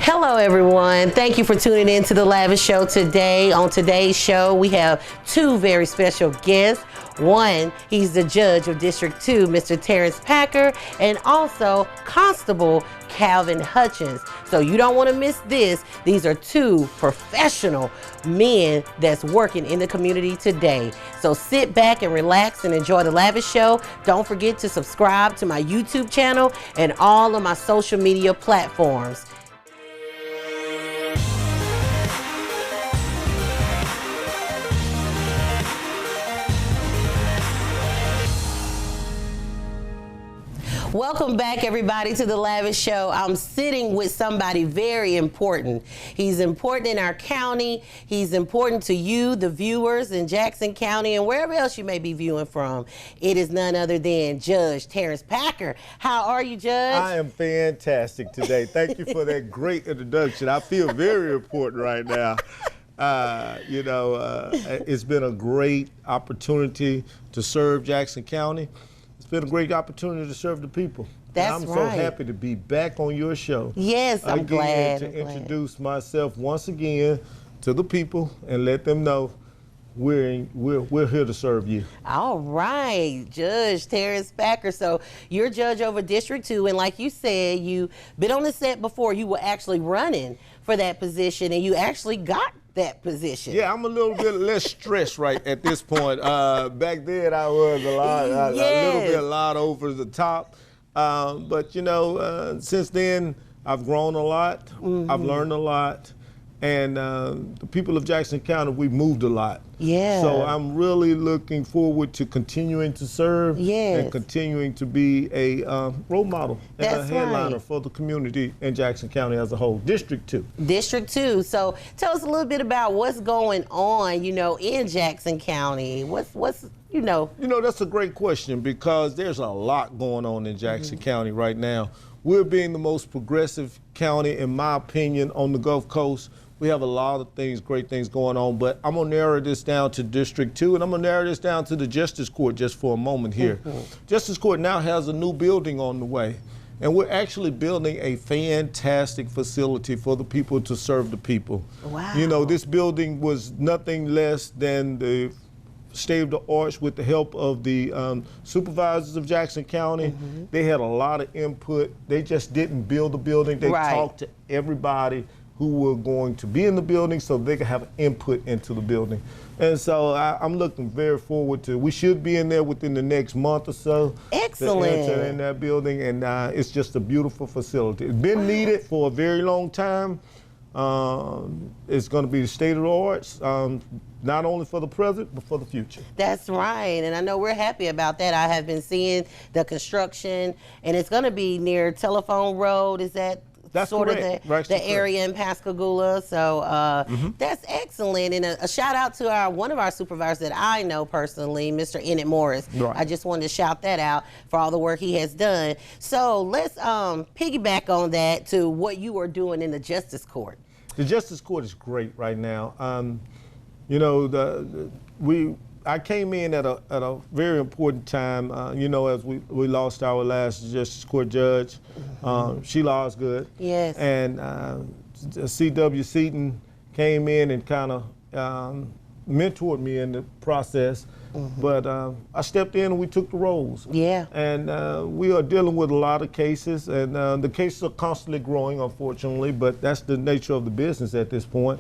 Hello, everyone. Thank you for tuning in to the Lavish Show today. On today's show, we have two very special guests. One, he's the judge of District 2, Mr. Terrence Packer, and also Constable Calvin Hutchins. So you don't want to miss this. These are two professional men that's working in the community today. So sit back and relax and enjoy the Lavish Show. Don't forget to subscribe to my YouTube channel and all of my social media platforms. Welcome back, everybody, to the Lavish Show. I'm sitting with somebody very important. He's important in our county. He's important to you, the viewers in Jackson County and wherever else you may be viewing from. It is none other than Judge Terrence Packer. How are you, Judge? I am fantastic today. Thank you for that great introduction. I feel very important right now. It's been a great opportunity to serve Jackson County. It's been a great opportunity to serve the people. That's I'm right. so happy to be back on your show. Yes, I'm glad. To introduce myself once again to the people and let them know we're here to serve you. All right, Judge Terrence Packer. So you're judge over District 2, and like you said, you've been on the set before. You were actually running for that position, and you actually got that position. Yeah, I'm a little bit less stressed right at this point. Back then I was a lot over the top. But since then I've grown a lot. I've learned a lot. And the people of Jackson County, we've moved a lot. Yeah. So I'm really looking forward to continuing to serve and continuing to be a role model and a headliner for the community in Jackson County as a whole. District 2. District 2. So tell us a little bit about what's going on, in Jackson County. What's that's a great question because there's a lot going on in Jackson County right now. We're being the most progressive county, in my opinion, on the Gulf Coast. We have a lot of great things going on, but I'm gonna narrow this down to District 2, and I'm gonna narrow this down to the Justice Court just for a moment here. Justice Court now has a new building on the way, and we're actually building a fantastic facility for the people to serve the people. Wow. This building was nothing less than the state of the arts with the help of the supervisors of Jackson County. They had a lot of input. They just didn't build the building. They talked to everybody who were going to be in the building so they could have input into the building. And so I'm looking very forward to, we should be in there within the next month or so. Excellent. To enter in that building, and it's just a beautiful facility. It's been needed for a very long time. It's going to be the state of the arts, not only for the present, but for the future. That's right, and I know we're happy about that. I have been seeing the construction, and it's going to be near Telephone Road. Is that sort correct. of the area in Pascagoula? So that's excellent, and a shout out to one of our supervisors that I know personally, Mr. Ennett Morris. I just wanted to shout that out for all the work he has done. So let's piggyback on that to what you are doing in the Justice Court. The Justice Court is great right now. I came in at a very important time, as we lost our last Justice Court judge, Shira Osgood. Yes. And C.W. Seaton came in and kind of mentored me in the process. But I stepped in and we took the roles. Yeah. And we are dealing with a lot of cases, and the cases are constantly growing, unfortunately, but that's the nature of the business at this point.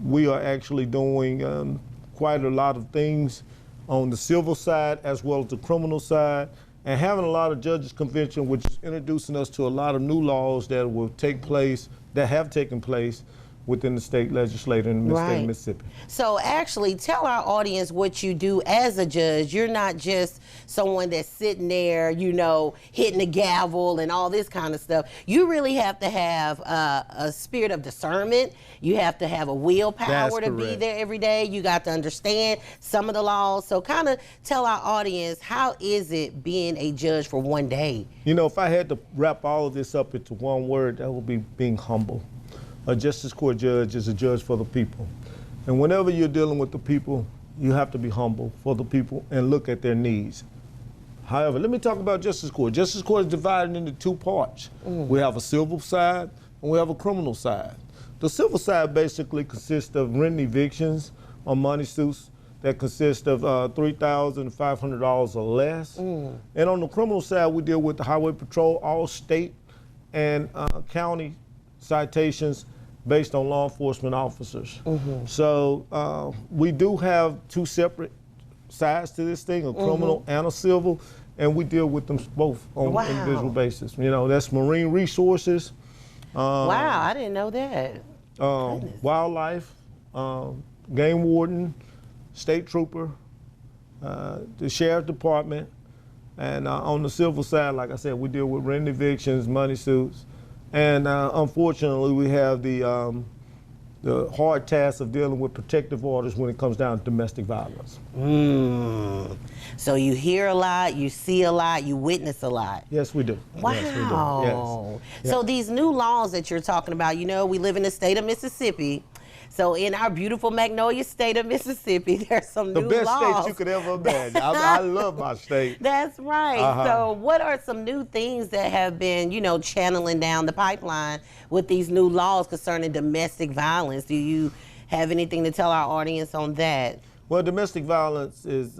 We are actually doing quite a lot of things on the civil side as well as the criminal side, and having a lot of judges convention, which is introducing us to a lot of new laws that will take place, that have taken place within the state legislature in the state of Mississippi. So actually tell our audience what you do as a judge. You're not just someone that's sitting there, hitting the gavel and all this kind of stuff. You really have to have a spirit of discernment. You have to have a willpower to be there every day. You got to understand some of the laws. So kind of tell our audience, how is it being a judge for one day? If I had to wrap all of this up into one word, that would be being humble. A Justice Court judge is a judge for the people. And whenever you're dealing with the people, you have to be humble for the people and look at their needs. However, let me talk about Justice Court. Justice Court is divided into two parts. We have a civil side and we have a criminal side. The civil side basically consists of rent evictions on money suits that consist of $3,500 or less. And on the criminal side, we deal with the Highway Patrol, all state and county citations based on law enforcement officers. So we do have two separate sides to this thing, a criminal and a civil, and we deal with them both on an individual basis. You know, that's marine resources. Wow, I didn't know that. Wildlife, game warden, state trooper, the sheriff department, and on the civil side, like I said, we deal with rent evictions, money suits, and unfortunately, we have the hard task of dealing with protective orders when it comes down to domestic violence. So you hear a lot, you see a lot, you witness a lot. Yes, we do. Wow. Yes, we do. Yes. So these new laws that you're talking about, you know, we live in the state of Mississippi. So in our beautiful Magnolia state of Mississippi, there's some new laws. The best state you could ever imagine. I love my state. That's right. So what are some new things that have been, you know, channeling down the pipeline with these new laws concerning domestic violence? Do you have anything to tell our audience on that? Well, domestic violence is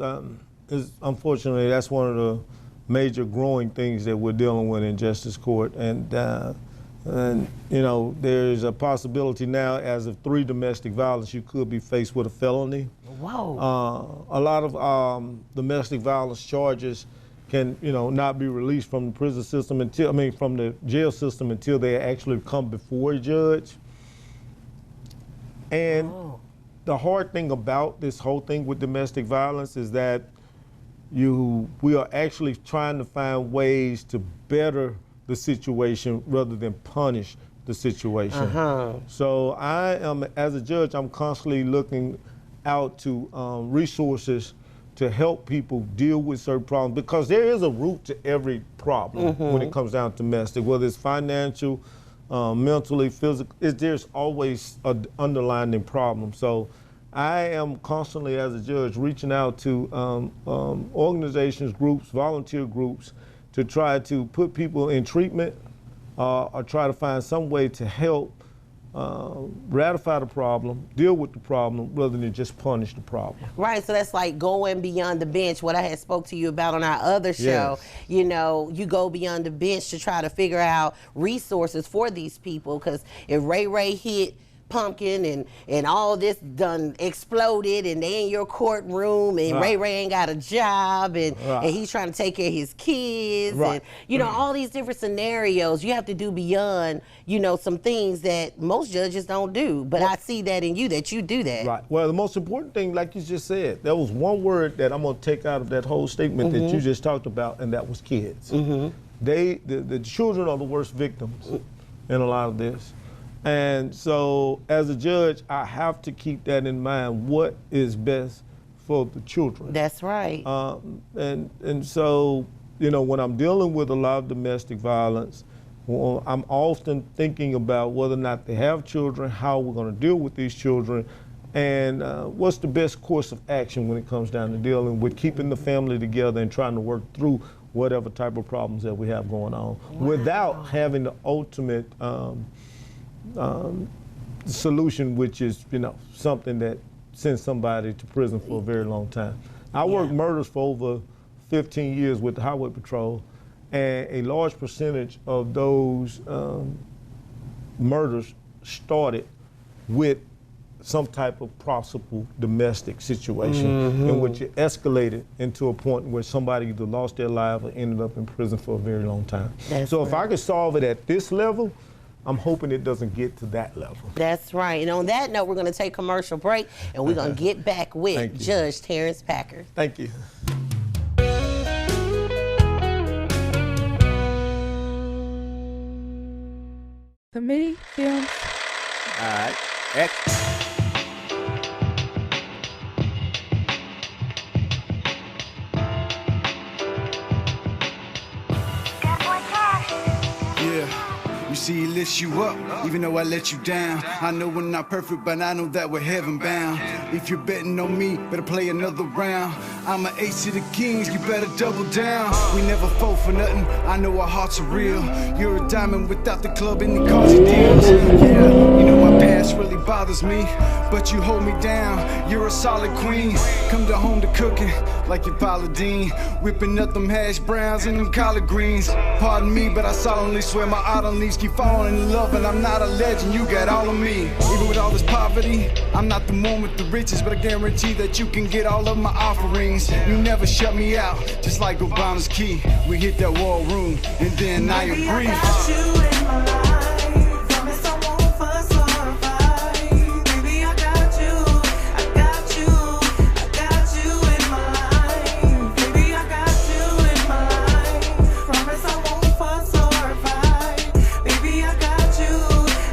unfortunately, that's one of the major growing things that we're dealing with in justice court. And you know, there's a possibility now, as of 3 domestic violence, you could be faced with a felony. Whoa. A lot of domestic violence charges can, you know, not be released from the prison system until, from the jail system until they actually come before a judge. And the hard thing about this whole thing with domestic violence is that we are actually trying to find ways to better the situation rather than punish the situation. So I am, as a judge, I'm constantly looking out to resources to help people deal with certain problems, because there is a root to every problem when it comes down to domestic, whether it's financial, mentally, physical, there's always an underlying problem. So I am constantly, as a judge, reaching out to organizations, groups, volunteer groups, to try to put people in treatment or try to find some way to help ratify the problem, deal with the problem, rather than just punish the problem. Right, so that's like going beyond the bench, what I had spoke to you about on our other show. Yes. You know, you go beyond the bench to try to figure out resources for these people, because if Ray hit Pumpkin and all this done exploded and they in your courtroom and Ray ain't got a job and he's trying to take care of his kids and, you know, all these different scenarios you have to do beyond, you know, some things that most judges don't do. But I see that in you, that you do that. Right. Well, the most important thing, like you just said, there was one word that I'm going to take out of that whole statement that you just talked about, and that was kids. The children are the worst victims in a lot of this. And so, as a judge, I have to keep that in mind. What is best for the children? That's right. And so, you know, when I'm dealing with a lot of domestic violence, well, I'm often thinking about whether or not they have children, how we're going to deal with these children, and what's the best course of action when it comes down to dealing with keeping the family together and trying to work through whatever type of problems that we have going on, without having the ultimate solution, which is, you know, something that sends somebody to prison for a very long time. I worked murders for over 15 years with the Highway Patrol, and a large percentage of those murders started with some type of possible domestic situation in which it escalated into a point where somebody either lost their life or ended up in prison for a very long time. So if I could solve it at this level, I'm hoping it doesn't get to that level. That's right. And on that note, we're going to take a commercial break, and we're going to get back with Judge Terrence Packer. Thank you. The mini films. All right. Excellent. Mercy lifts you up, even though I let you down. I know we're not perfect, but I know that we're heaven bound. If you're betting on me, better play another round. I'm an ace to the kings, you better double down. We never fall for nothing, I know our hearts are real. You're a diamond without the club and the cars and deals. Yeah, you know my past really bothers me, but you hold me down. You're a solid queen. Come to home to cooking like you're Paula Deen, whipping up them hash browns and them collard greens. Pardon me, but I solemnly swear my autumn leaves keep falling in love, and I'm not a legend. You got all of me. Even with all this poverty, I'm not the one with the riches, but I guarantee that you can get all of my offerings. You never shut me out, just like Obama's key. We hit that war room, and then I agree. I got you in my life. Promise I won't fuss or fight. Baby, I got you. I got you. I got you in my life. Baby, I got you in my life. Promise I won't fuss or fight. Baby, I got you.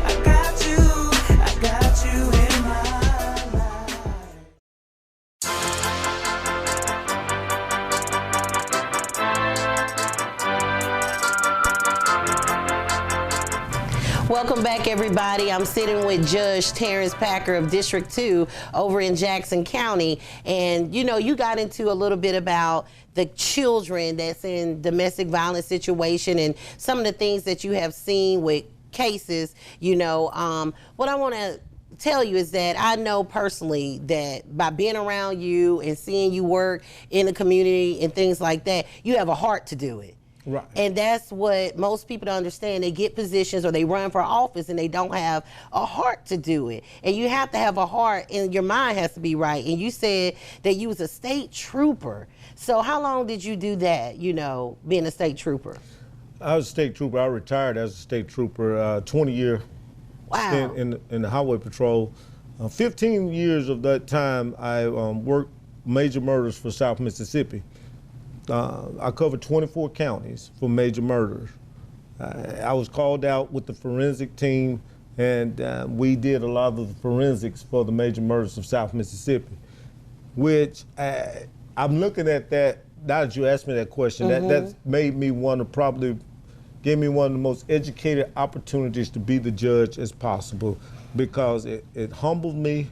I got you. I got you in my life. Welcome back, everybody. I'm sitting with Judge Terrence Packer of District 2 over in Jackson County. And, you know, you got into a little bit about the children that's in domestic violence situation and some of the things that you have seen with cases. You know, what I want to tell you is that I know personally that by being around you and seeing you work in the community and things like that, you have a heart to do it. Right. And that's what most people don't understand. They get positions or they run for office and they don't have a heart to do it. And you have to have a heart and your mind has to be right. And you said that you was a state trooper. So how long did you do that, you know, being a state trooper? I was a state trooper. I retired as a state trooper, 20-year Wow. stint in the highway patrol. 15 years of that time, I worked major murders for South Mississippi. I covered 24 counties for major murders. I was called out with the forensic team, and we did a lot of the forensics for the major murders of South Mississippi, which I'm looking at that, now that you asked me that question, that's made me want to probably, gave me one of the most educated opportunities to be the judge as possible, because it humbled me.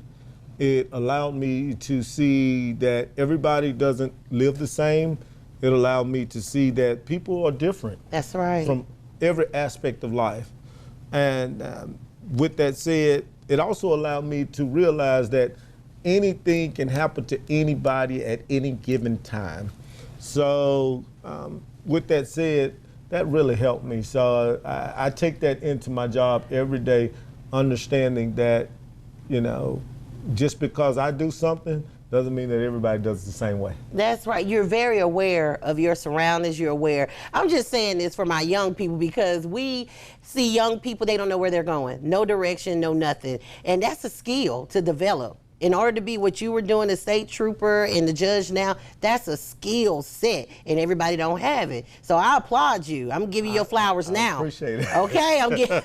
It allowed me to see that everybody doesn't live the same. It allowed me to see that people are different. That's right. From every aspect of life. And with that said, it also allowed me to realize that anything can happen to anybody at any given time. So with that said, that really helped me. So I take that into my job every day, understanding that, you know, just because I do something doesn't mean that everybody does it the same way. That's right. You're very aware of your surroundings. You're aware. I'm just saying this for my young people, because we see young people, they don't know where they're going. No direction, no nothing. And that's a skill to develop. In order to be what you were doing, the state trooper and the judge now, that's a skill set, and everybody don't have it. So I applaud you. I'm giving you your flowers now. I appreciate it. Okay, I'm getting.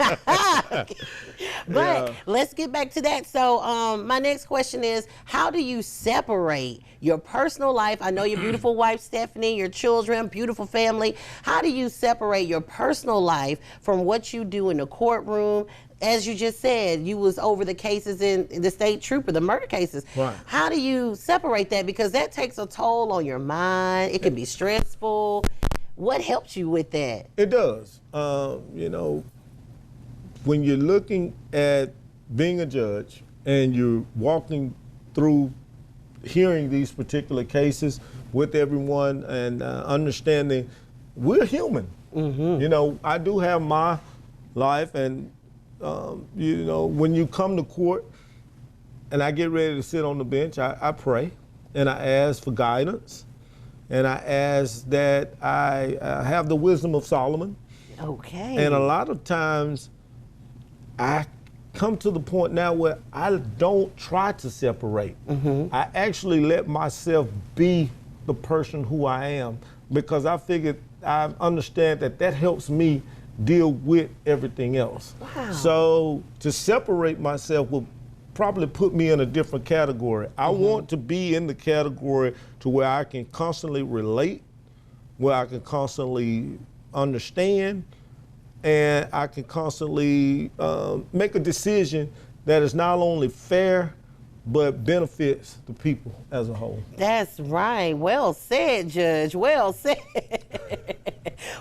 But let's get back to that. So my next question is, how do you separate your personal life? I know your beautiful wife, Stephanie, your children, beautiful family. How do you separate your personal life from what you do in the courtroom? As you just said, you was over the cases in the state trooper, the murder cases. Right. How do you separate that? Because that takes a toll on your mind. It can be stressful. What helps you with that? It does. You know, when you're looking at being a judge and you're walking through hearing these particular cases with everyone and understanding we're human. You know, I do have my life, and you know, when you come to court and I get ready to sit on the bench, I pray and I ask for guidance, and I ask that I have the wisdom of Solomon. Okay. And a lot of times I come to the point now where I don't try to separate. I actually let myself be the person who I am, because I figured, I understand that helps me deal with everything else. Wow. So to separate myself will probably put me in a different category. I want to be in the category to where I can constantly relate, where I can constantly understand, and I can constantly make a decision that is not only fair, but benefits the people as a whole. That's right. Well said, Judge. Well said.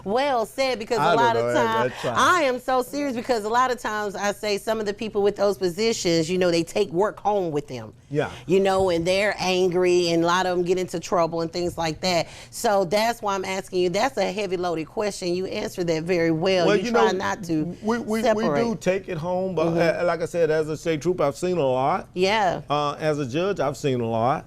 Well said, because a lot of times, I am so serious, because a lot of times I say some of the people with those positions, you know, they take work home with them. Yeah. You know, and they're angry, and a lot of them get into trouble and things like that. So that's why I'm asking you. That's a heavy loaded question. You answered that very well. Well, you try not to we separate. do take it home, but like I said, as a state trooper, I've seen a lot. Yeah. As a judge, I've seen a lot.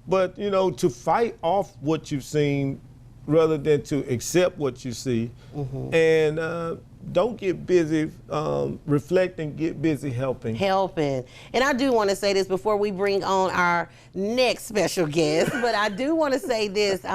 But, you know, to fight off what you've seen rather than to accept what you see, and don't get busy reflecting, get busy helping. And I do want to say this before we bring on our next special guest, but I do want to say this.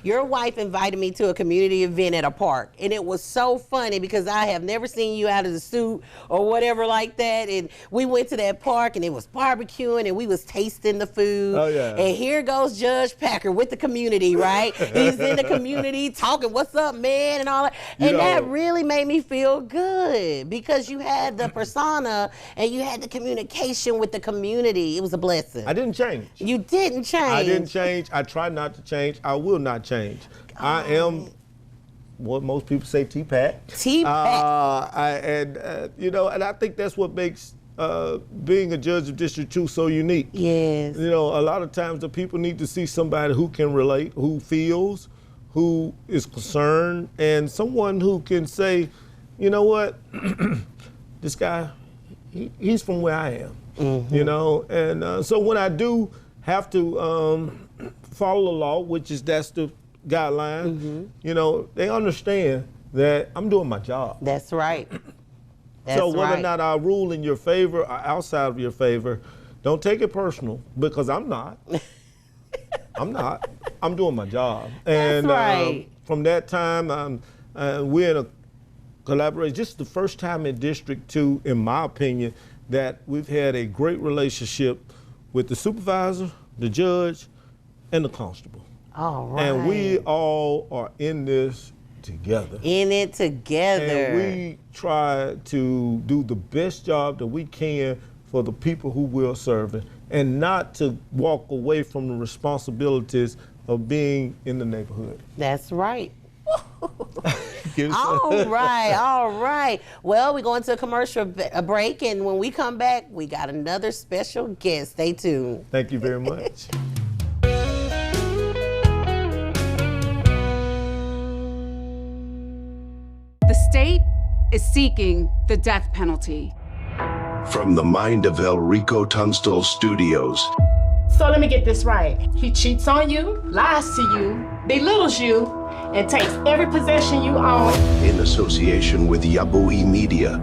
Your wife invited me to a community event at a park, and it was so funny because I have never seen you out of the suit or whatever like that. And we went to that park, and it was barbecuing, and we was tasting the food. Oh, yeah. And here goes Judge Packer with the community, right? He's in the community talking, "What's up, man?" and all that. And that really made me feel good, because you had the persona and you had the communication with the community. It was a blessing. I didn't change. You didn't change. I didn't change. I try not to change. I will not change. I am what most people say, T-Pat. T-Pat. You know, and I think that's what makes being a judge of District 2 so unique. Yes. You know, a lot of times the people need to see somebody who can relate, who feels, who is concerned, and someone who can say, you know what, this guy, he's from where I am, you know? And so when I do have to follow the law, that's the guideline, you know, they understand that I'm doing my job. That's right. That's so whether right. or not I rule in your favor or outside of your favor, don't take it personal, because I'm not. I'm not. I'm doing my job. And That's right. From that time, we're in a collaboration. This is the first time in District 2, in my opinion, that we've had a great relationship with the supervisor, the judge, and the constable. All right. And we all are in this together. In it together. And we try to do the best job that we can for the people who we're serving, and not to walk away from the responsibilities of being in the neighborhood. That's right. All right. Well, we're going to a commercial break, and when we come back, we got another special guest. Stay tuned. Thank you very much. The state is seeking the death penalty. From the mind of El Rico Tunstall Studios. So let me get this right. He cheats on you, lies to you, belittles you, and takes every possession you own. In association with Yabui Media.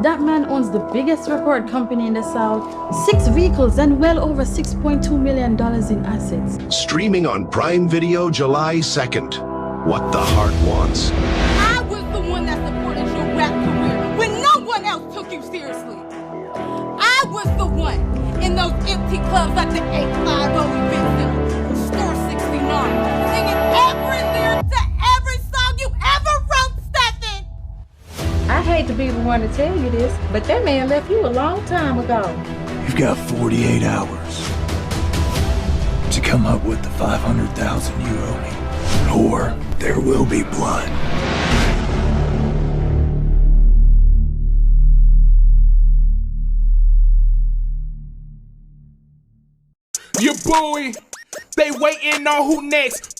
That man owns the biggest record company in the South, 6 vehicles and well over $6.2 million in assets. Streaming on Prime Video July 2nd. What the Heart Wants. I was the one that supported your rap career when no one else took you seriously. I was the one in those empty clubs like the 850 events and Store 69, singing every lyric to every song you ever wrote, Stephen. I hate to be the one to tell you this, but that man left you a long time ago. You've got 48 hours to come up with the 500,000 you owe me, or there will be blood. Your boy, they waiting on who next.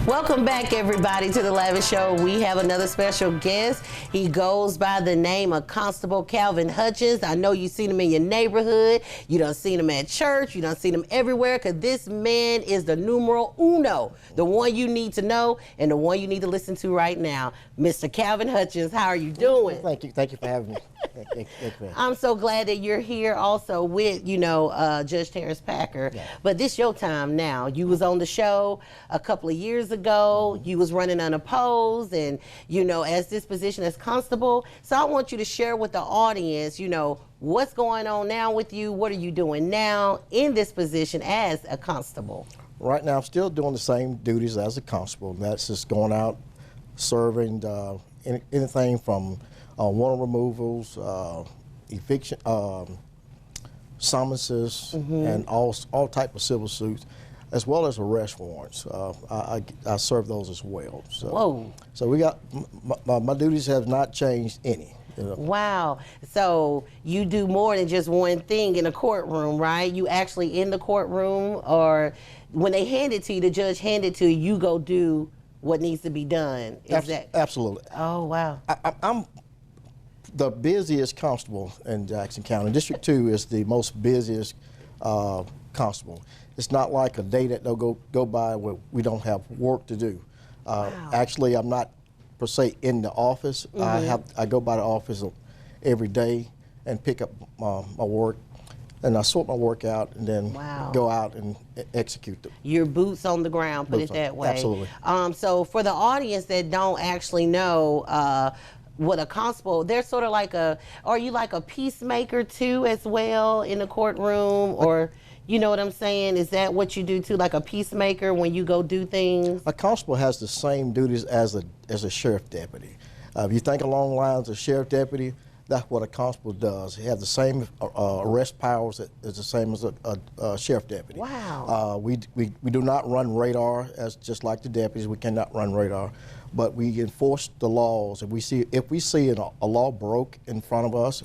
Welcome back, everybody, to the Lavish Show. We have another special guest. He goes by the name of Constable Calvin Hutchins. I know you've seen him in your neighborhood. You done seen him at church. You done seen him everywhere, because this man is the numero uno, the one you need to know and the one you need to listen to right now. Mr. Calvin Hutchins, how are you doing? Thank you for having me. I'm so glad that you're here also with, Judge Terrence Packer. Yeah. But this your time now. You was on the show a couple of years ago. You was running unopposed and, as this position as constable. So I want you to share with the audience, what's going on now with you? What are you doing now in this position as a constable? Right now, I'm still doing the same duties as a constable. That's just going out, serving anything from warrant removals, eviction, summonses, and all type of civil suits, as well as arrest warrants. I serve those as well. So, whoa! So we got my duties have not changed any. Wow. So you do more than just one thing in a courtroom, right? You actually in the courtroom, or when they hand it to you, the judge hand it to you, you go do what needs to be done. Is that absolutely? Oh, wow. I'm the busiest constable in Jackson County. District 2 is the most busiest constable. It's not like a day that they'll go by where we don't have work to do. Wow. Actually, I'm not per se in the office. I go by the office every day and pick up my work, and I sort my work out and then go out and execute them. Your boots on the ground, put it that way. Absolutely. So for the audience that don't actually know what a constable, they're sort of like are you like a peacemaker too as well in the courtroom, or you know what I'm saying? Is that what you do too, like a peacemaker when you go do things? A constable has the same duties as a sheriff deputy. If you think along the lines of sheriff deputy, that's what a constable does. He has the same arrest powers as the same as a sheriff deputy. Wow. We do not run radar just like the deputies. We cannot run radar, but we enforce the laws. If we see a law broke in front of us,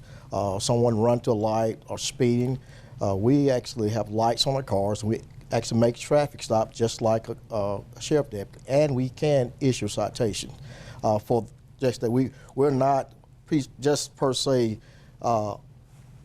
someone run to a light or speeding, we actually have lights on our cars, and we actually make traffic stops just like a sheriff deputy, and we can issue a citation for just that. We're not just per se a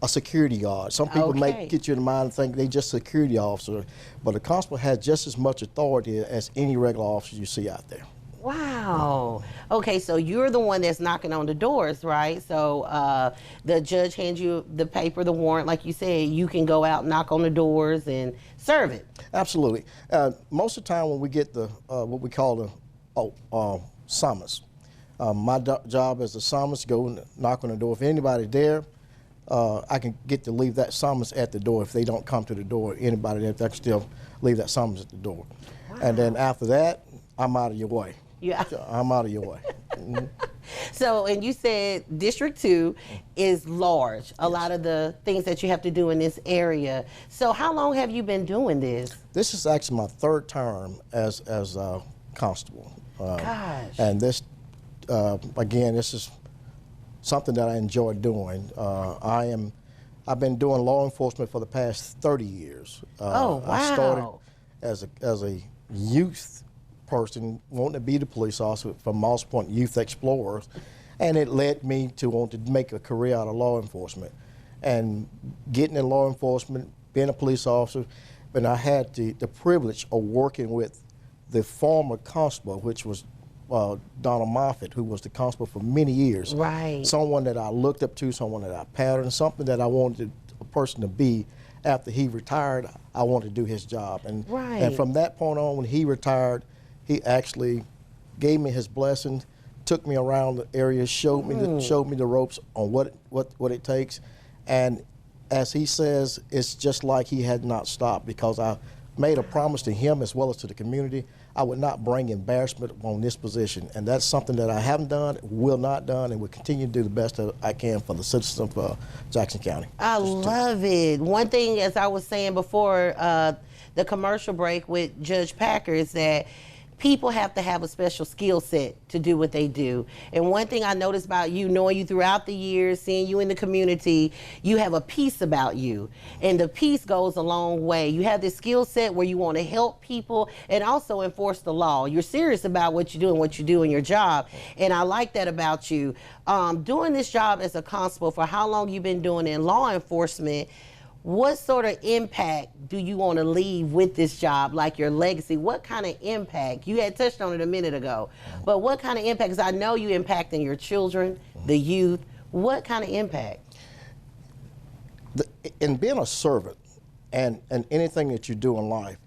security guard. Some people may get you in the mind and think they just a security officer, but a constable has just as much authority as any regular officer you see out there. Wow. Okay, so you're the one that's knocking on the doors, right? So the judge hands you the paper, the warrant, like you said, you can go out, knock on the doors, and serve it. Absolutely. Most of the time when we get the what we call the summons, my job as a summons, go and knock on the door. If anybody's there, I can get to leave that summons at the door. If they don't come to the door, anybody there, I can still leave that summons at the door. Wow. And then after that, I'm out of your way. Yeah. I'm out of your way. So, and you said District 2 is large, a lot of the things that you have to do in this area. So how long have you been doing this? This is actually my third term as a constable. Gosh. And this, again, this is something that I enjoy doing. I've been doing law enforcement for the past 30 years. Oh, wow. I started as a youth person wanting to be the police officer from Moss Point Youth Explorers, and it led me to want to make a career out of law enforcement. And getting in law enforcement, being a police officer, and I had the privilege of working with the former constable, which was Donald Moffitt, who was the constable for many years. Right. Someone that I looked up to, someone that I patterned, something that I wanted a person to be. After he retired, I wanted to do his job. And, and from that point on, when he retired, he actually gave me his blessing, took me around the area, showed me the ropes on what it takes. And as he says, it's just like he had not stopped, because I made a promise to him as well as to the community. I would not bring embarrassment on this position, and that's something that I haven't done, will not done, and will continue to do the best that I can for the citizens of Jackson County. I love it. One thing, as I was saying before the commercial break with Judge Packer, is that people have to have a special skill set to do what they do. And one thing I noticed about you, knowing you throughout the years, seeing you in the community, you have a peace about you. And the peace goes a long way. You have this skill set where you want to help people and also enforce the law. You're serious about what you do and what you do in your job. And I like that about you. Doing this job as a constable, for how long you've been doing in law enforcement, what sort of impact do you want to leave with this job, like your legacy? What kind of impact? You had touched on it a minute ago, but what kind of impact? Because I know you impacting your children, the youth. What kind of impact? In being a servant and anything that you do in life,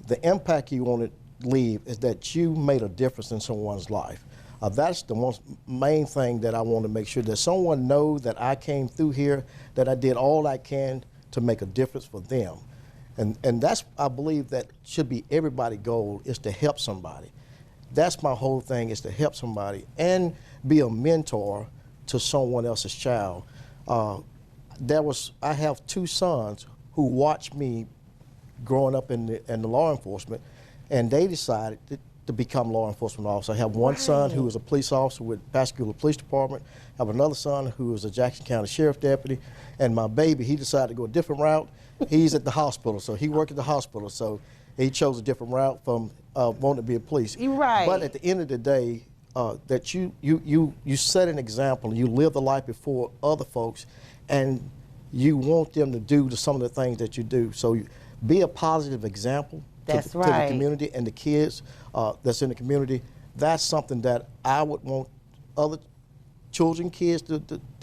the impact you want to leave is that you made a difference in someone's life. That's the most main thing that I want to make sure, that someone knows that I came through here, that I did all I can to make a difference for them. And that's, I believe, that should be everybody's goal, is to help somebody. That's my whole thing, is to help somebody and be a mentor to someone else's child. I have 2 sons who watched me growing up in the law enforcement, and they decided to become law enforcement officers. I have one son who is a police officer with Pascagoula Police Department. I have another son who is a Jackson County Sheriff Deputy, and my baby, he decided to go a different route. He's at the hospital, so he worked at the hospital, so he chose a different route from wanting to be a police. Right. But at the end of the day, that you set an example, and you live the life before other folks, and you want them to do some of the things that you do. So be a positive example to the community and the kids that's in the community. That's something that I would want other children, kids to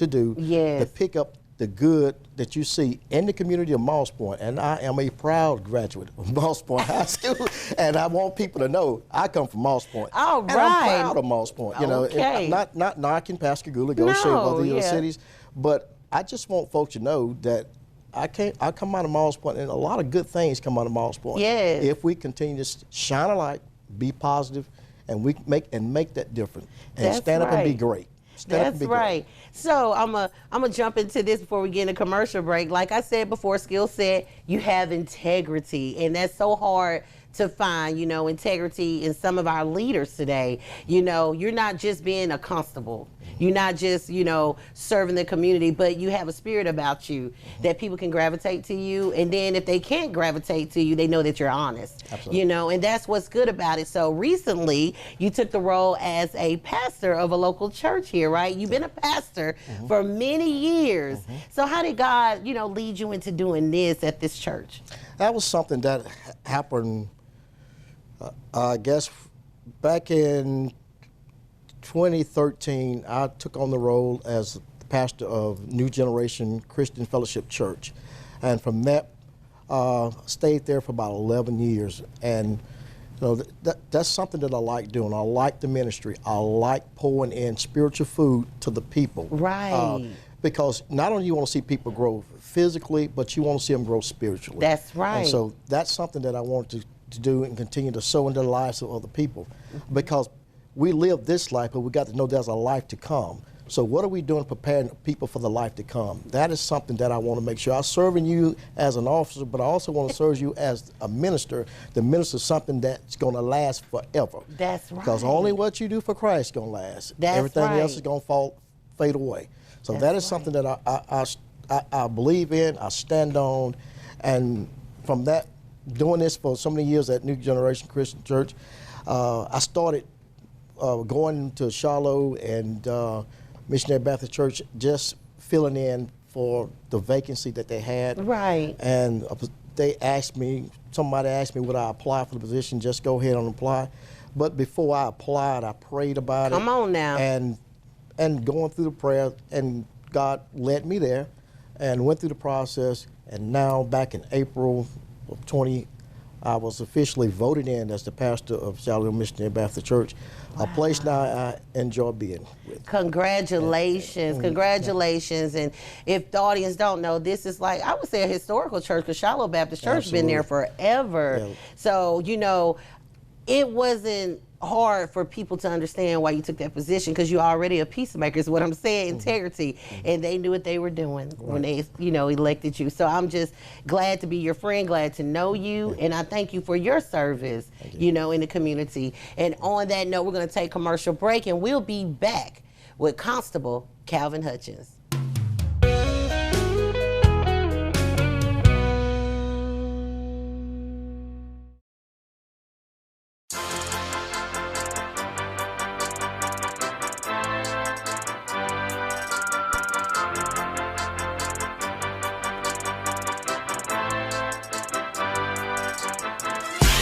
do, to pick up the good that you see in the community of Moss Point. And I am a proud graduate of Moss Point High School, and I want people to know I come from Moss Point. All and I'm proud of Moss Point. You know, Okay. not knocking Pascagoula, go share with other cities, but I just want folks to know that I come out of Moss Point, and a lot of good things come out of Moss Point. Yes. If we continue to shine a light, be positive, and we make that difference, and That's stand up and be right. great. That's right. So I'm gonna jump into this before we get in a commercial break. Like I said before, skill set, you have integrity, and that's so hard to find, you know, integrity in some of our leaders today. You know, you're not just being a constable. You're not just, you know, serving the community, but you have a spirit about you that people can gravitate to you. And then if they can't gravitate to you, they know that you're honest. Absolutely. You know, and that's what's good about it. So recently, you took the role as a pastor of a local church here, right? You've been a pastor for many years. So how did God, you know, lead you into doing this at this church? That was something that happened, I guess, back in 2013. I took on the role as the pastor of New Generation Christian Fellowship Church. And from that, stayed there for about 11 years. And you know, that's something that I like doing. I like the ministry. I like pouring in spiritual food to the people. Right. Because not only you want to see people grow physically, but you want to see them grow spiritually. That's right. And so that's something that I want to do and continue to sow into the lives of other people. Because we live this life, but we got to know there's a life to come. So what are we doing preparing people for the life to come? That is something that I want to make sure. I'm serving you as an officer, but I also want to serve you as a minister. The minister is something that's going to last forever. That's right. Because only what you do for Christ is going to last. That's Everything right. else is going to fade away. So that is something that I believe in, I stand on, and from that, doing this for so many years at New Generation Christian Church, I started going to Shiloh and Missionary Baptist Church, just filling in for the vacancy that they had. Right. And somebody asked me, would I apply for the position? Just go ahead and apply. But before I applied, I prayed about it. Come on now. And going through the prayer, and God led me there, and went through the process, and now back in April of 20, I was officially voted in as the pastor of Shiloh Missionary Baptist Church, a place now I enjoy being with. Congratulations, congratulations. And if the audience don't know, this is like, I would say a historical church, because Shiloh Baptist Church has been there forever. Yeah. So, you know, it wasn't hard for people to understand why you took that position, because you're already a peacemaker is what I'm saying, integrity, and they knew what they were doing when they, you know, elected you. So I'm just glad to be your friend, glad to know you, and I thank you for your service, you know, in the community. And on that note, we're going to take a commercial break, and we'll be back with Constable Calvin Hutchins.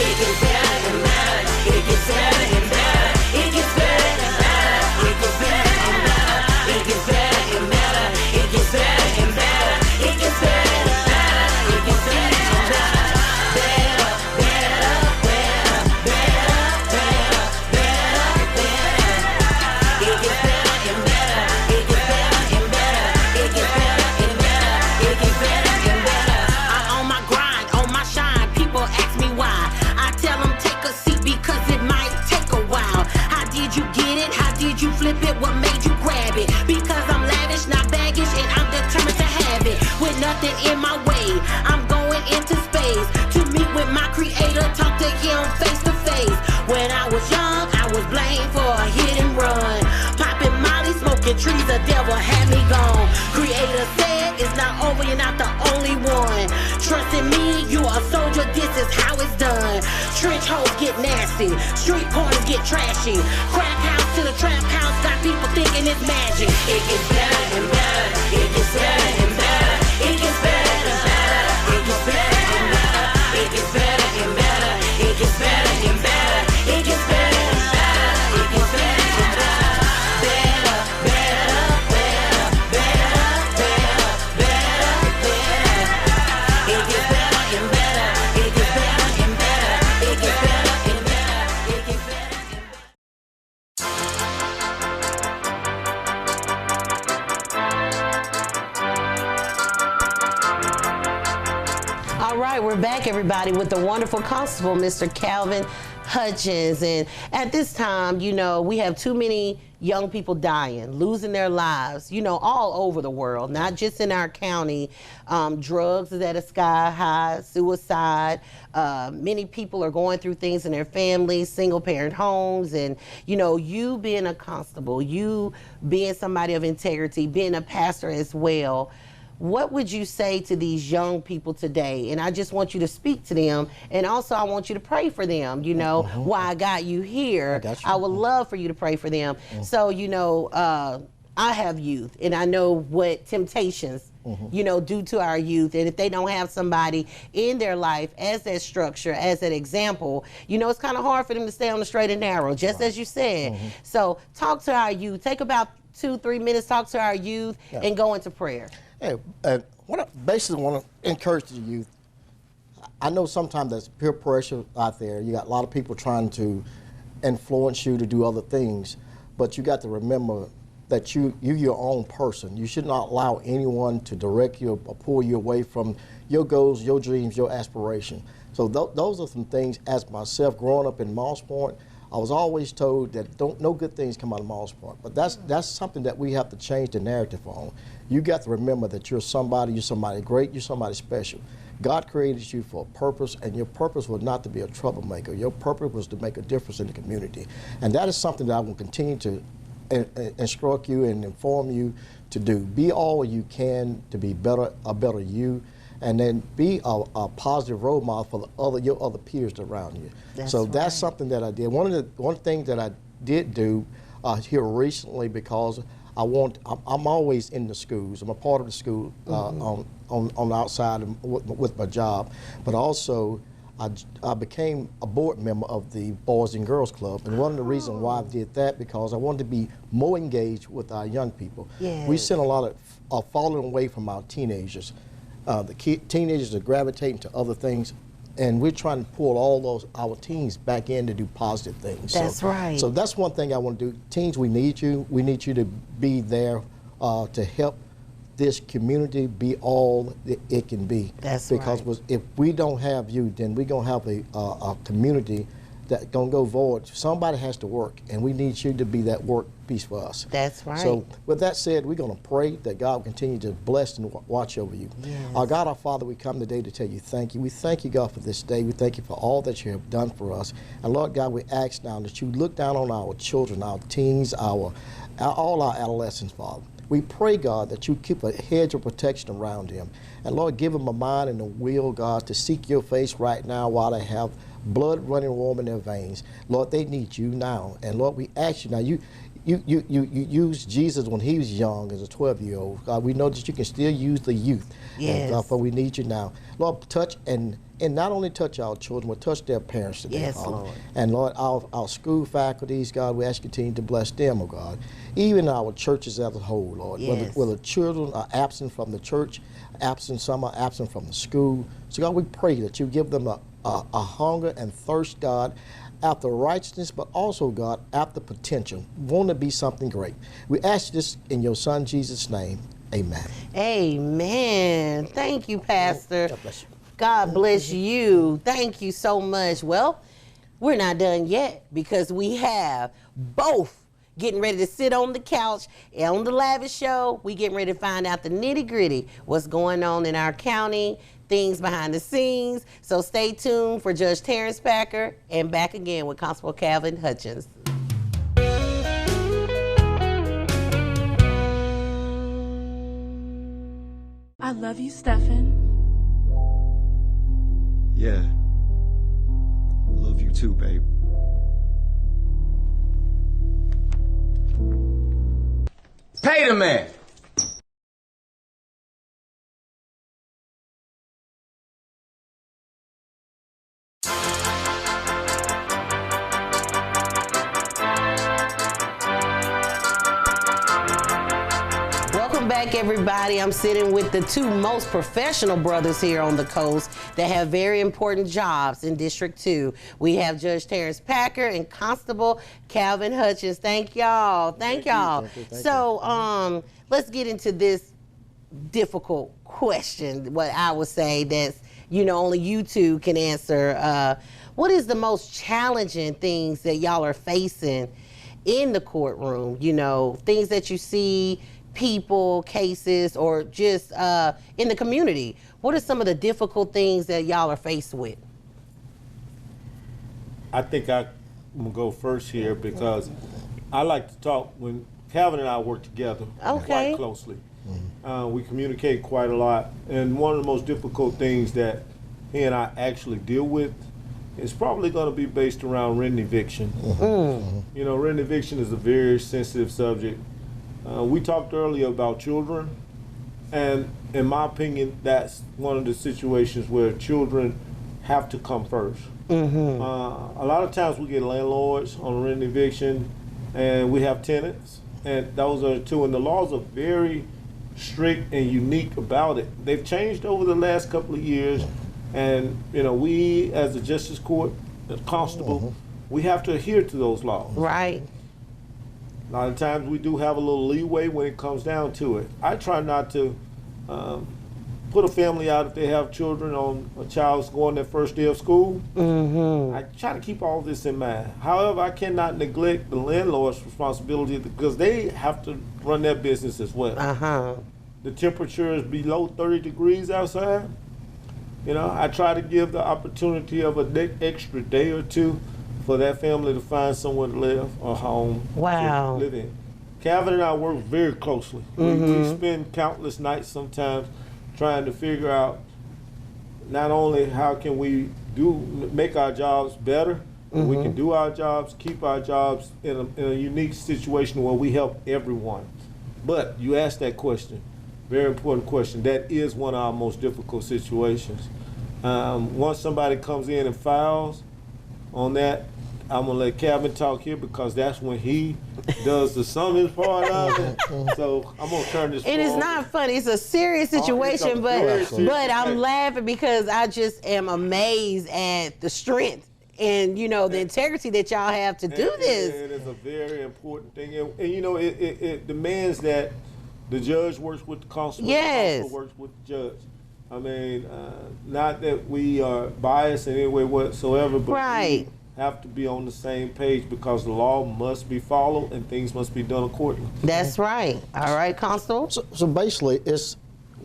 It gets better and better. nothing in my way. I'm going into space to meet with my creator, talk to him face to face. When I was young, I was blamed for a hit and run. Popping Molly, smoking trees, the devil had me gone. Creator said it's not over, you're not the only one. Trust in me, you a soldier, this is how it's done. Trench holes get nasty, street corners get trashy. Crack house to the trap house, got people thinking it's magic. It gets better and better, it gets better and better. It gets better and better, it gets better and better. It gets better and better, it gets better and better. It gets better and better, it gets better and better. Better, better, better, better, better, better, better. It gets better and better, it gets better and better. It gets better and better, it gets better and better. All right, we're back, everybody, with the wonderful Constable, Mr. Calvin Hutchins. And at this time, you know, we have too many young people dying, losing their lives, you know, all over the world, not just in our county. Drugs is at a sky high, suicide. Many people are going through things in their families, single parent homes. And, you know, you being a constable, you being somebody of integrity, being a pastor as well, what would you say to these young people today? And I just want you to speak to them. And also I want you to pray for them, you know, why I got you here. I would love for you to pray for them. So, you know, I have youth and I know what temptations, you know, do to our youth. And if they don't have somebody in their life as that structure, as that example, you know, it's kind of hard for them to stay on the straight and narrow, just as you said. So talk to our youth. Take about 2-3 minutes, talk to our youth and go into prayer. Hey, what I basically want to encourage the youth, I know sometimes there's peer pressure out there. You got a lot of people trying to influence you to do other things, but you got to remember that you're your own person. You should not allow anyone to direct you or pull you away from your goals, your dreams, your aspirations. So those are some things, as myself growing up in Moss Point, I was always told that no good things come out of Moss Point. But that's something that we have to change the narrative on. You got to remember that you're somebody great, you're somebody special. God created you for a purpose, and your purpose was not to be a troublemaker. Your purpose was to make a difference in the community. And that is something that I will continue to instruct you and inform you to do. Be all you can to be a better you, and then be a positive role model for your other peers around you. That's something that I did. One thing that I did do here recently, because I'm always in the schools. I'm a part of the school on the outside with my job, but also I became a board member of the Boys and Girls Club. And one of the reasons why I did that, because I wanted to be more engaged with our young people. Yes. We sent a lot of falling away from our teenagers. Teenagers are gravitating to other things, and we're trying to pull all our teens back in to do positive things. That's right. So that's one thing I want to do. Teens, we need you. We need you to be there to help this community be all it can be. That's because right. If we don't have you, then we're going to have a community that's going to go void. Somebody has to work, and we need you to be that work piece for us. That's right. So with that said, we're going to pray that God will continue to bless and watch over you. Yes. Our God, our Father, we come today to tell you thank you. We thank you, God, for this day. We thank you for all that you have done for us. And Lord God, we ask now that you look down on our children, our teens, all our adolescents, Father. We pray, God, that you keep a hedge of protection around them. And Lord, give them a mind and a will, God, to seek your face right now while they have blood running warm in their veins. Lord, they need you now. And Lord, we ask you now, you used Jesus when he was young as a 12-year-old. God, we know that you can still use the youth. Yes. And God, but we need you now. Lord, touch and not only touch our children, but touch their parents today, Yes, Father. Lord. And Lord, our school faculties, God, we ask you to continue to bless them, oh God. Even our churches as a whole, Lord. Yes. Whether children are absent from the church, some are absent from the school. So God, we pray that you give them a hunger and thirst, God, after righteousness, but also, God, after potential. Want to be something great. We ask this in your Son, Jesus' name. Amen. Amen. Thank you, Pastor. God bless you. God bless you. Thank you so much. Well, we're not done yet, because we have both getting ready to sit on the couch on the Lavish Show. We getting ready to find out the nitty gritty, what's going on in our county, things behind the scenes. So stay tuned for Judge Terrence Packer and back again with Constable Calvin Hutchins. I love you, Stefan. Yeah. Love you too, babe. Pay the man. Welcome back, everybody. I'm sitting with the two most professional brothers here on the coast that have very important jobs in District 2. We have Judge Terrence Packer and Constable Calvin Hutchins. Thank y'all. Thank y'all. So let's get into this difficult question, what I would say that's, only you two can answer. What is the most challenging things that y'all are facing in the courtroom? Things that you see, people, cases, or just in the community. What are some of the difficult things that y'all are faced with? I think I'm gonna go first here because I like to talk when Calvin and I work together quite closely. We communicate quite a lot, and one of the most difficult things that he and I actually deal with is probably going to be based around rent and eviction. Rent and eviction is a very sensitive subject. We talked earlier about children, and in my opinion, that's one of the situations where children have to come first. A lot of times we get landlords on rent and eviction, and we have tenants, and those are two, and the laws are very strict and unique about it. They've changed over the last couple of years, and we as the Justice Court, the Constable, we have to adhere to those laws. Right. A lot of times we do have a little leeway when it comes down to it. I try not to put a family out if they have children on a child's going their first day of school. I try to keep all this in mind. However, I cannot neglect the landlord's responsibility because they have to run their business as well. The temperature is below 30 degrees outside. I try to give the opportunity of an extra day or two for that family to find somewhere to live or home to live in. Calvin and I work very closely. We spend countless nights sometimes trying to figure out not only how can we make our jobs better, but we can do our jobs, keep our jobs in a unique situation where we help everyone. But you asked that question, very important question. That is one of our most difficult situations. Once somebody comes in and files on that, I'm gonna let Calvin talk here because that's when he does the summons part of it. So I'm gonna turn this. It is not funny. It's a serious situation, but I'm laughing because I just am amazed at the strength and the integrity that y'all have to do this. It is a very important thing, and it demands that the judge works with the constable. The constable works with the judge. I mean, not that we are biased in any way whatsoever, but we have to be on the same page because the law must be followed and things must be done accordingly. That's right. All right, Constable. So basically, it's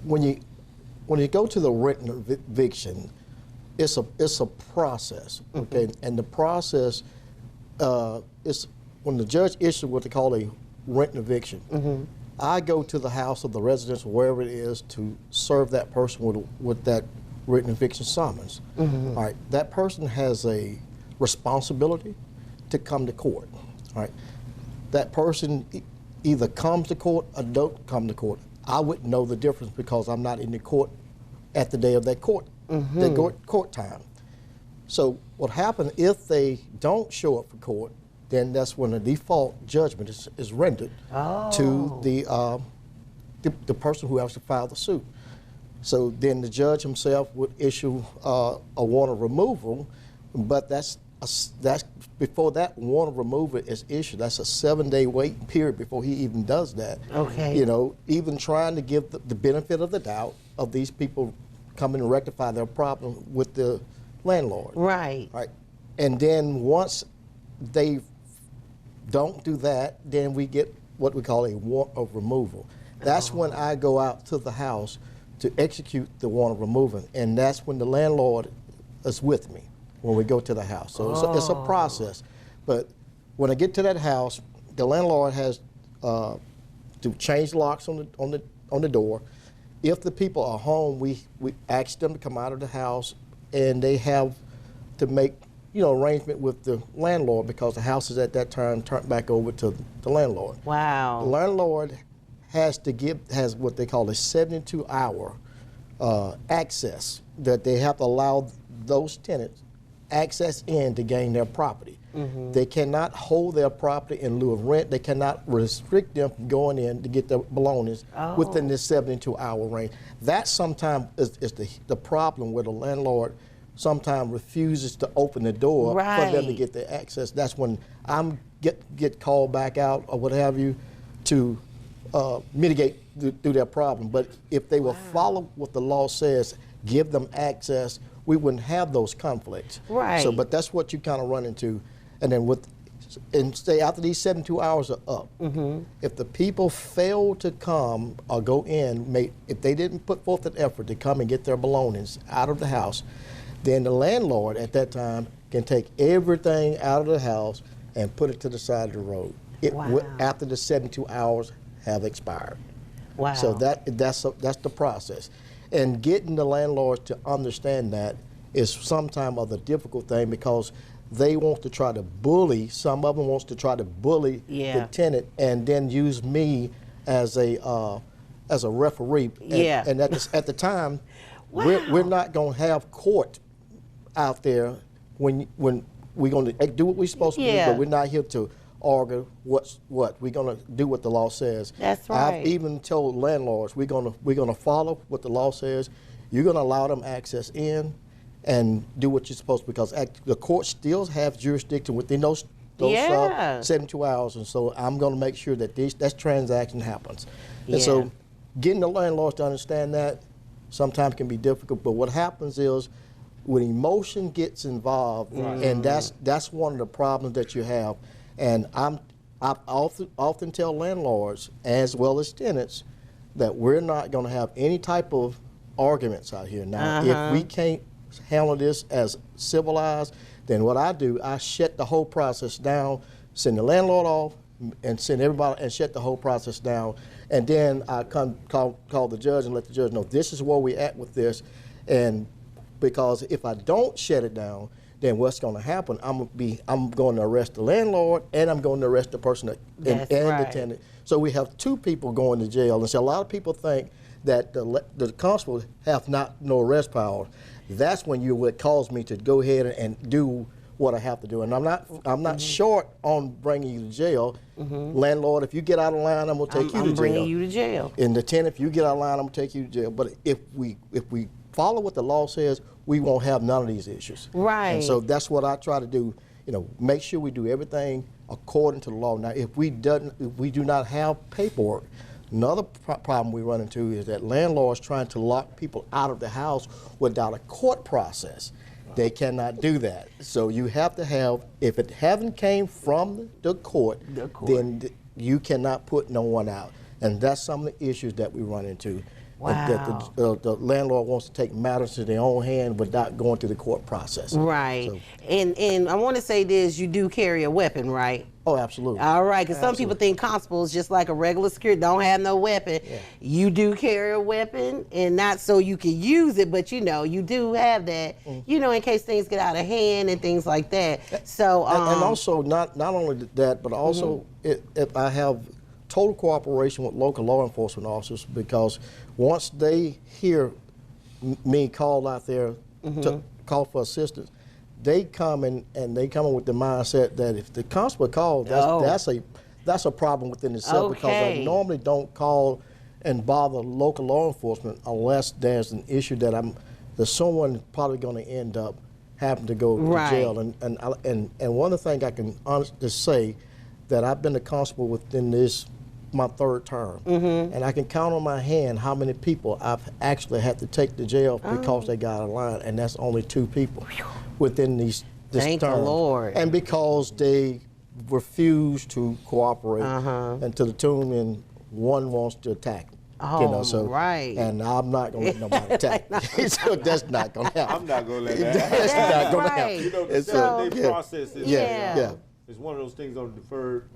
when you go to the written eviction, it's a process, okay? And the process is when the judge issues what they call a written eviction. I go to the house of the residence, wherever it is, to serve that person with that written eviction summons. All right, that person has a responsibility to come to court. All right, that person either comes to court or don't come to court. I wouldn't know the difference because I'm not in the court at the day of that court, court time. So what happens if they don't show up for court? Then that's when a default judgment is rendered to the person who has to file the suit. So then the judge himself would issue a warrant of removal, but that's before that warrant of removal is issued. That's a 7-day waiting period before he even does that. Okay. Even trying to give the benefit of the doubt of these people coming to rectify their problem with the landlord. Right. Right. And then once they've don't do that, then we get what we call a warrant of removal. That's when I go out to the house to execute the warrant of removal, and that's when the landlord is with me when we go to the house. So it's a process. But when I get to that house, the landlord has to change locks on the door. If the people are home, we ask them to come out of the house, and they have to make arrangement with the landlord because the house is at that time turned back over to the landlord. Wow. The landlord has what they call a 72-hour access that they have to allow those tenants access in to gain their property. They cannot hold their property in lieu of rent. They cannot restrict them from going in to get their belongings within this 72-hour range. That sometimes is the problem where the landlord sometimes refuses to open the door for them to get their access. That's when I'm get called back out or what have you to mitigate through their problem. But if they will follow what the law says, give them access, we wouldn't have those conflicts. Right. So, but that's what you kind of run into. And then say after these 72 hours are up, if the people fail to come or go in, if they didn't put forth an effort to come and get their belongings out of the house, then the landlord at that time can take everything out of the house and put it to the side of the road after the 72 hours have expired. Wow. So that's the process. And getting the landlords to understand that is sometimes a difficult thing because they want to try to bully, some of them wants to try to bully the tenant and then use me as a referee. And at the time, we're not going to have court out there when we're going to do what we're supposed to do, but we're not here to argue what's what. We're going to do what the law says. That's right. I've even told landlords we're going to follow what the law says. You're going to allow them access in and do what you're supposed to, because the court still has jurisdiction within those 72 hours, and so I'm going to make sure that that transaction happens. And so getting the landlords to understand that sometimes can be difficult, but what happens is when emotion gets involved, and that's one of the problems that you have, and I often tell landlords as well as tenants that we're not going to have any type of arguments out here. Now, if we can't handle this as civilized, then what I do, I shut the whole process down, send the landlord off, and send everybody and shut the whole process down. And then I call the judge and let the judge know this is where we at with this. And because if I don't shut it down, then what's going to happen? I'm going to arrest the landlord and I'm going to arrest the person and the tenant. So we have two people going to jail. And so a lot of people think that the constable have no arrest power. That's when you would cause me to go ahead and do what I have to do. And I'm not short on bringing you to jail. Landlord, if you get out of line, I'm going to take you to jail. I'm bringing you to jail. And the tenant, if you get out of line, I'm going to take you to jail. But if we follow what the law says, we won't have none of these issues. Right. And so that's what I try to do. Make sure we do everything according to the law. Now, if we do not have paperwork, another problem we run into is that landlords trying to lock people out of the house without a court process. They cannot do that. So you have to have, if it haven't came from the court, then you cannot put no one out. And that's some of the issues that we run into. Wow. That the landlord wants to take matters in their own hand without going through the court process. Right. So, and I want to say this, you do carry a weapon, right? Oh, absolutely. All right, because some people think constables just like a regular security, don't have no weapon. Yeah. You do carry a weapon, and not so you can use it, but you do have that, in case things get out of hand and things like that. So and also not only that, but also if I have total cooperation with local law enforcement officers, because once they hear me call out there to call for assistance, they come in with the mindset that if the constable calls, that's a problem within itself, because I normally don't call and bother local law enforcement unless there's an issue that someone probably going to end up having to go to jail. And one of the things I can honestly say that I've been a constable within my third term, and I can count on my hand how many people I've actually had to take to jail because they got out of line, and that's only 2 people within this Thank term. the Lord. And because they refuse to cooperate, Uh-huh. and to the tune and one wants to attack. Oh, right. And I'm not gonna let nobody attack. So that's not gonna happen. I'm not gonna let that That's not gonna right. happen. You know, the It's 7-day process is Yeah. it's one of those things on deferred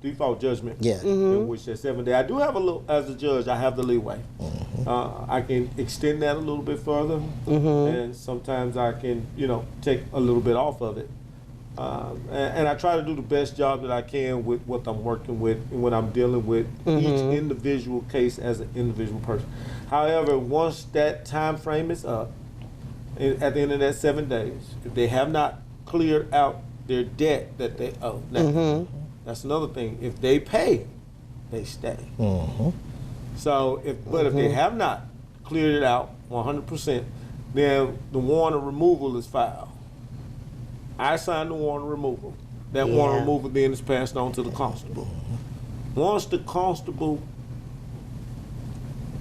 default judgment. Yeah. In which that 7 day, I do have a little, as a judge, I have the leeway. I can extend that a little bit further, and sometimes I can, take a little bit off of it. And I try to do the best job that I can with what I'm working with and when I'm dealing with each individual case as an individual person. However, once that time frame is up, at the end of that 7 days, if they have not cleared out their debt that they owe, now, that's another thing. If they pay, they stay. So, if they have not cleared it out 100%, then the warrant of removal is filed. I signed the warrant of removal. That warrant of removal then is passed on to the constable. Once the constable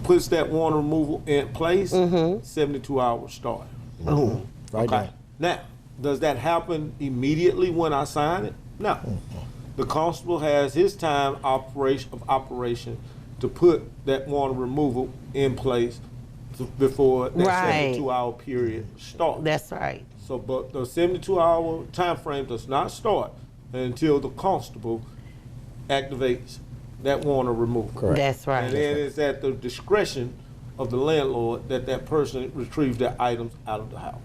puts that warrant of removal in place, 72 hours start. Right Okay. Now, does that happen immediately when I sign it? No. The constable has his time of operation to put that warrant of removal in place before that 72-hour period starts. That's right. So, but the 72-hour time frame does not start until the constable activates that warrant of removal. Correct. That's right. And then it's at the discretion of the landlord that person retrieves their items out of the house.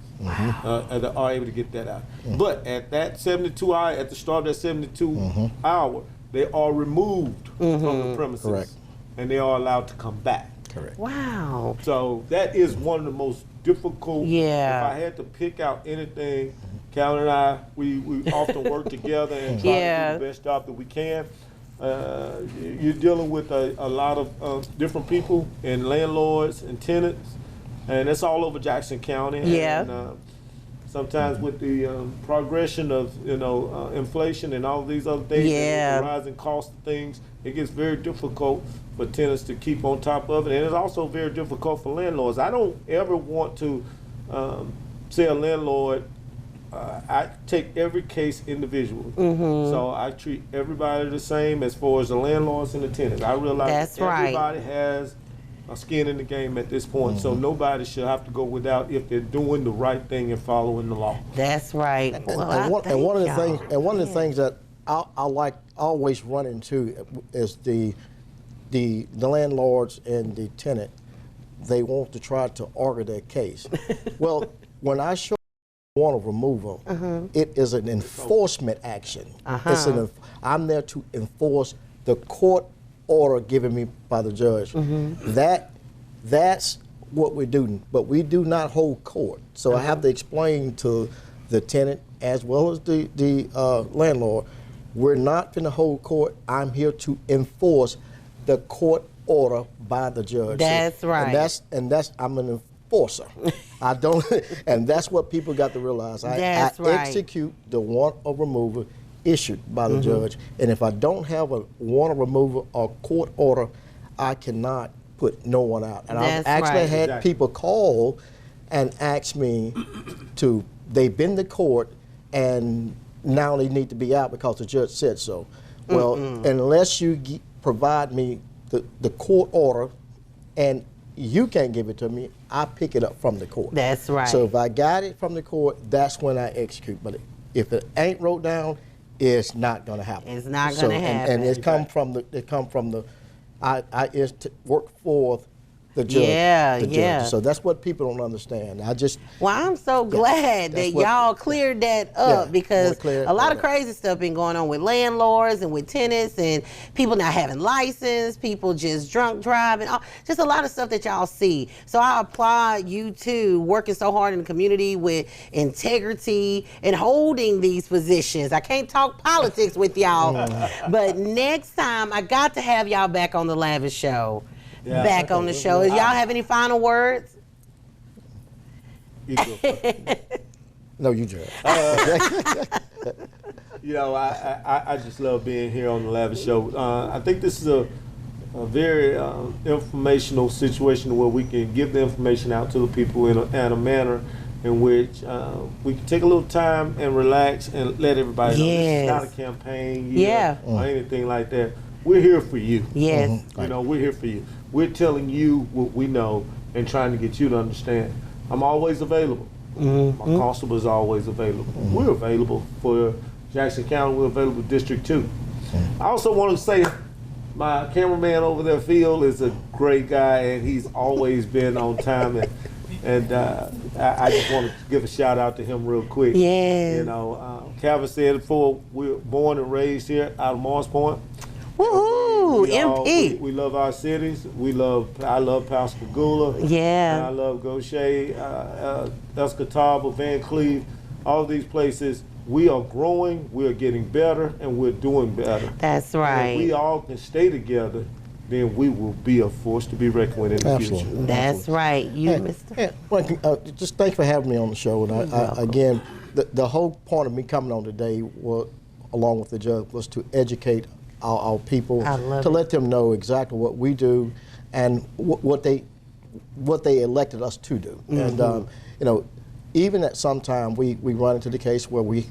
And they are able to get that out. But at that 72 hour, at the start of that 72 hour, they are removed from the premises. Correct. And they are allowed to come back. Correct. Wow. So that is one of the most difficult. Yeah. If I had to pick out anything, Calvin and I, we often work together and try to do the best job that we can. You're dealing with a lot of different people and landlords and tenants, and it's all over Jackson County. Yeah. And, sometimes with the progression of inflation and all these other things, and the rising cost of things, it gets very difficult for tenants to keep on top of it, and it's also very difficult for landlords. I don't ever want to say a landlord. I take every case individually, so I treat everybody the same as far as the landlords and the tenants. I realize everybody has a skin in the game at this point, so nobody should have to go without if they're doing the right thing and following the law. That's right. And one of the things that I always run into is the landlords and the tenant. They want to try to argue their case. Well, when I show warrant of removal, it is an enforcement action. I'm there to enforce the court order given me by the judge. That's what we do, but we do not hold court. So I have to explain to the tenant as well as the landlord, we're not going to hold court. I'm here to enforce the court order by the judge. That's right. And that's I'm an enforcer. I don't, and that's what people got to realize. I execute the warrant of removal issued by the judge, and if I don't have a warrant of removal or court order, I cannot put no one out. And I've actually had people call and ask me they've been to court and now they need to be out because the judge said so. Well, unless you provide me the court order and you can't give it to me, I pick it up from the court. That's right. So if I got it from the court, that's when I execute. But if it ain't wrote down, it's not going to happen. It's not going to happen. And it's come from the. I work for the judge. Judge. So that's what people don't understand. Well, I'm so glad that y'all cleared that up because a lot of crazy stuff been going on with landlords and with tenants and people not having license, people just drunk driving, just a lot of stuff that y'all see. So I applaud you too, working so hard in the community with integrity and holding these positions. I can't talk politics with y'all, but next time I got to have y'all back on the Lavish Show. Back on the show. Y'all have any final words? You go. No, you Jared. I just love being here on the Lavish Show. I think this is a very informational situation where we can give the information out to the people in a manner in which we can take a little time and relax and let everybody know this is not a campaign or anything like that. We're here for you. Yes. You know, we're here for you. We're telling you what we know and trying to get you to understand. I'm always available. My constable is always available. We're available for Jackson County. We're available District 2. I also want to say my cameraman over there, Phil, is a great guy, and he's always been on time. And I just want to give a shout out to him real quick. Yes. You know, Calvin said before, we're born and raised here out of Morris Point. Woohoo! MP. We love our cities. I love Pascagoula. Yeah. And I love Gaucher, Escatawba, Van Cleve, all these places. We are growing, we're getting better, and we're doing better. That's right. And if we all can stay together, then we will be a force to be reckoned with in the future. That's right. You, Mr. Well, just thanks for having me on the show. And again, the whole point of me coming on today, along with the judge, was to educate our people, to let them know exactly what we do and what they elected us to do. And you know, even at some time we run into the case where we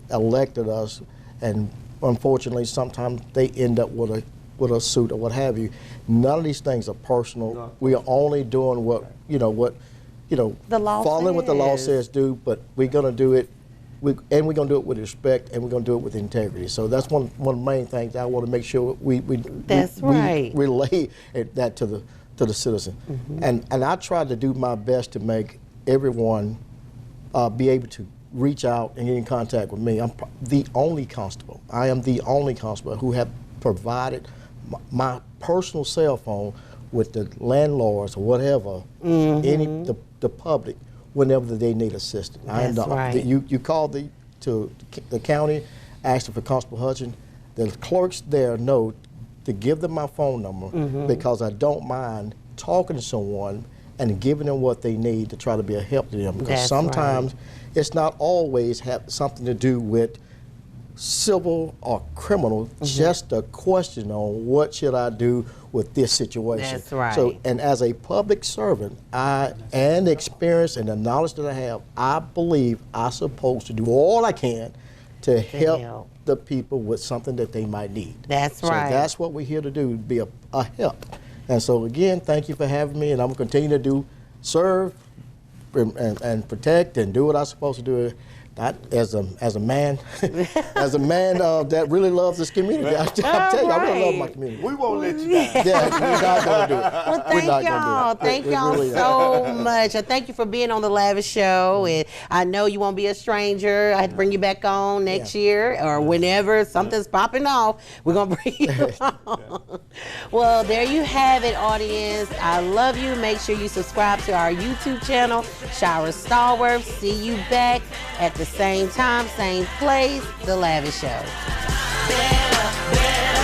elected us, and unfortunately sometimes they end up with a suit or what have you. None of these things are personal. We are only doing what the law following what the law says do, but we're going to do it. We're going to do it with respect, and we're going to do it with integrity. So that's one of the main things I want to make sure we relay that to the citizen. And I try to do my best to make everyone be able to reach out and get in contact with me. I'm the only constable. I am the only constable who have provided my personal cell phone with the landlords or whatever, the public, whenever they need assistance. That's right. You call the county, asking for Constable Hutchins. The clerks there know to give them my phone number because I don't mind talking to someone and giving them what they need to try to be a help to them. Because sometimes it's not always have something to do with civil or criminal, just a question on what should I do with this situation. That's right. So, and as a public servant, and the experience and the knowledge that I have, I believe I'm supposed to do all I can to help the people with something that they might need. That's right. So that's what we're here to do, be a help. And so again, thank you for having me, and I'm going to continue to serve and protect and do what I'm supposed to do. Not as a man, as a man that really loves this community. I tell you, I really love my community. We won't let you down. Yeah, we're not going to do it. Well, thank y'all. Thank y'all so much. And thank you for being on the Lavish Show. And I know you won't be a stranger. I have to bring you back on next year or whenever something's popping off. We're going to bring you on. Well, there you have it, audience. I love you. Make sure you subscribe to our YouTube channel, Shira Stallworth. See you back at the same time, same place, The Lavish Show. Better, better.